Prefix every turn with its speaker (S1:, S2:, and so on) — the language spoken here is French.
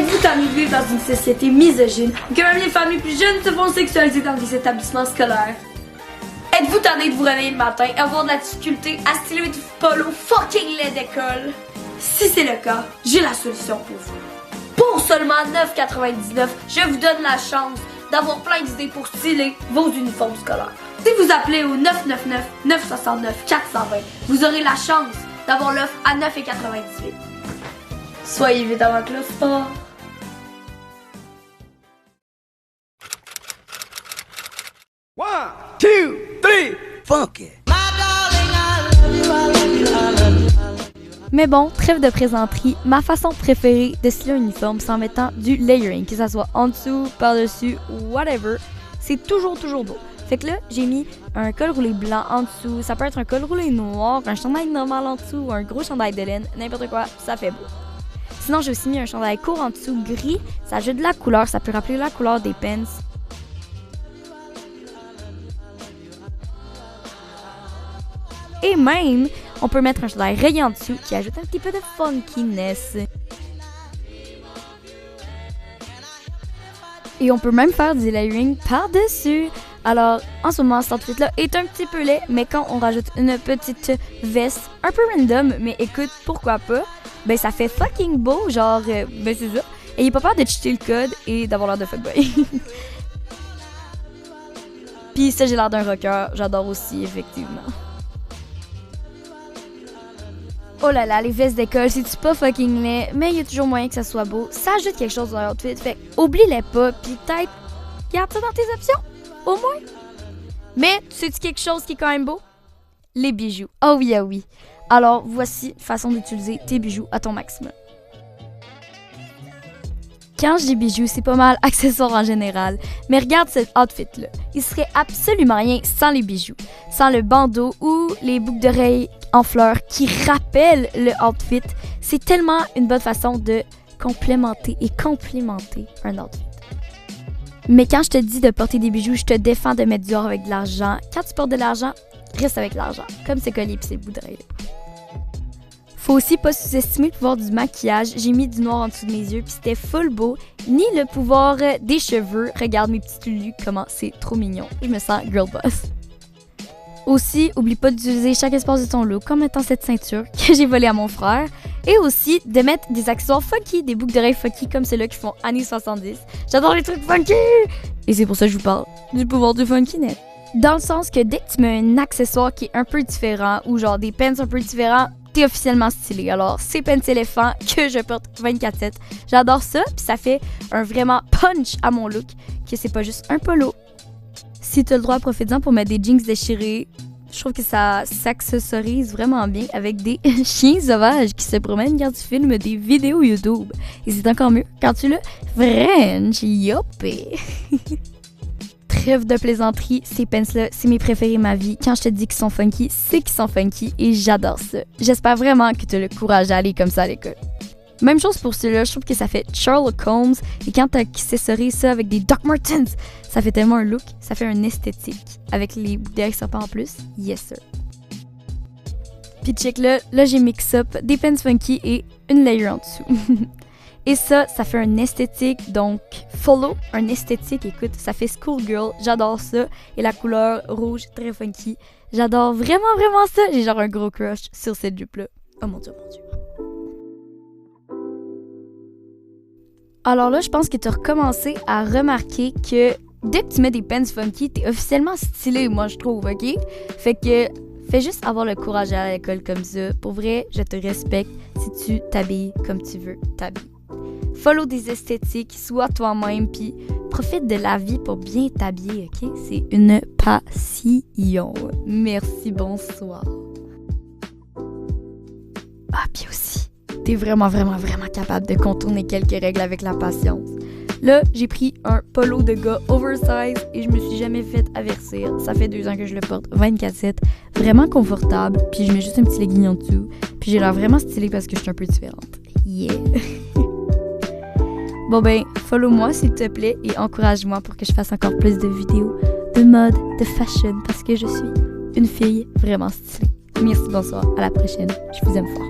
S1: Êtes-vous tanné de vivre dans une société misogyne où que même les familles plus jeunes se font sexualiser dans des établissements scolaires? Êtes-vous tanné de vous réveiller le matin et avoir de la difficulté à styler du polo fucking laid d'école? Si c'est le cas, j'ai la solution pour vous. Pour seulement 9,99$, je vous donne la chance d'avoir plein d'idées pour styler vos uniformes scolaires. Si vous appelez au 999-969-420, vous aurez la chance d'avoir l'offre à 9,98$. Soyez vite avant que le sport.
S2: One, two, three, funky.
S3: Mais bon, trêve de plaisanterie, ma façon préférée de styler un uniforme, c'est en mettant du layering, que ça soit en dessous, par-dessus, whatever, c'est toujours beau. Fait que là, j'ai mis un col roulé blanc en dessous, ça peut être un col roulé noir, un chandail normal en dessous, ou un gros chandail de laine, n'importe quoi, ça fait beau. Sinon, j'ai aussi mis un chandail court en dessous, gris, ça ajoute de la couleur, ça peut rappeler la couleur des pants. Et même, on peut mettre un chandail rayé en dessous qui ajoute un petit peu de funkiness. Et on peut même faire du layering par-dessus. Alors, en ce moment, cet outfit-là est un petit peu laid, mais quand on rajoute une petite veste un peu random, mais écoute, pourquoi pas, ben ça fait fucking beau, genre, ben c'est ça. Ayez pas peur de cheater le code et d'avoir l'air de fuckboy. Puis ça, j'ai l'air d'un rocker, j'adore aussi, effectivement. Oh là là, les vestes d'école, c'est-tu pas fucking laid, mais il y a toujours moyen que ça soit beau. Ça ajoute quelque chose dans l'outfit, fait oublie-les pas, pis peut-être garde ça dans tes options, au moins. Mais, sais-tu quelque chose qui est quand même beau? Les bijoux. Oh oui, oh oui. Alors, voici une façon d'utiliser tes bijoux à ton maximum. Quand je dis bijoux, c'est pas mal accessoires en général. Mais regarde cet outfit-là. Il serait absolument rien sans les bijoux. Sans le bandeau ou les boucles d'oreilles en fleurs qui rappellent le outfit. C'est tellement une bonne façon de complémenter un outfit. Mais quand je te dis de porter des bijoux, je te défends de mettre du or avec de l'argent. Quand tu portes de l'argent, reste avec l'argent. Comme ces colliers et ces boucles d'oreilles. Faut aussi pas sous-estimer le pouvoir du maquillage. J'ai mis du noir en dessous de mes yeux, puis c'était full beau. Ni le pouvoir des cheveux. Regarde mes petites lulus, comment c'est trop mignon. Je me sens girl boss. Aussi, oublie pas d'utiliser chaque espace de ton look, comme mettant cette ceinture que j'ai volée à mon frère. Et aussi, de mettre des accessoires funky, des boucles d'oreilles funky comme ceux-là qui font années 70. J'adore les trucs funky! Et c'est pour ça que je vous parle du pouvoir du funkiness. Dans le sens que dès que tu mets un accessoire qui est un peu différent, ou genre des pants un peu différents, t'es officiellement stylé. Alors, c'est pants éléphant que je porte 24/7. J'adore ça, puis ça fait un vraiment punch à mon look, que c'est pas juste un polo. Si t'as le droit, profite-en pour mettre des jeans déchirés. Je trouve que ça s'accessorise vraiment bien avec des chiens sauvages qui se promènent quand tu filmes des vidéos YouTube. Et c'est encore mieux quand tu le French, yoppé. Trêve de plaisanterie, ces pants-là, c'est mes préférés ma vie. Quand je te dis qu'ils sont funky, c'est qu'ils sont funky et j'adore ça. J'espère vraiment que tu as le courage d'aller comme ça à l'école. Même chose pour celui-là, je trouve que ça fait Sherlock Holmes et quand tu accessories ça avec des Doc Martens, ça fait tellement un look, ça fait un esthétique. Avec les boucles d'oreilles serpents en plus, yes sir. Puis check là j'ai mix up des pants funky et une layer en dessous. Et ça fait un esthétique, donc follow, un esthétique, écoute, ça fait schoolgirl, j'adore ça. Et la couleur rouge, très funky, j'adore vraiment ça. J'ai genre un gros crush sur cette jupe-là. Oh mon dieu, mon dieu. Alors là, je pense que tu as recommencé à remarquer que dès que tu mets des pants funky, t'es officiellement stylé, moi je trouve, ok? Fait que fais juste avoir le courage à l'école comme ça. Pour vrai, je te respecte si tu t'habilles comme tu veux t'habiller. Follow des esthétiques, sois toi-même, puis profite de la vie pour bien t'habiller, ok? C'est une passion. Merci, bonsoir. Ah, puis aussi, t'es vraiment capable de contourner quelques règles avec la patience. Là, j'ai pris un polo de gars oversize et je me suis jamais fait avertir. Ça fait 2 ans que je le porte 24/7. Vraiment confortable, puis je mets juste un petit legging en dessous. Puis j'ai l'air vraiment stylée parce que je suis un peu différente. Yeah! Bon ben, follow-moi s'il te plaît et encourage-moi pour que je fasse encore plus de vidéos de mode, de fashion, parce que je suis une fille vraiment stylée. Merci, bonsoir, à la prochaine. Je vous aime fort.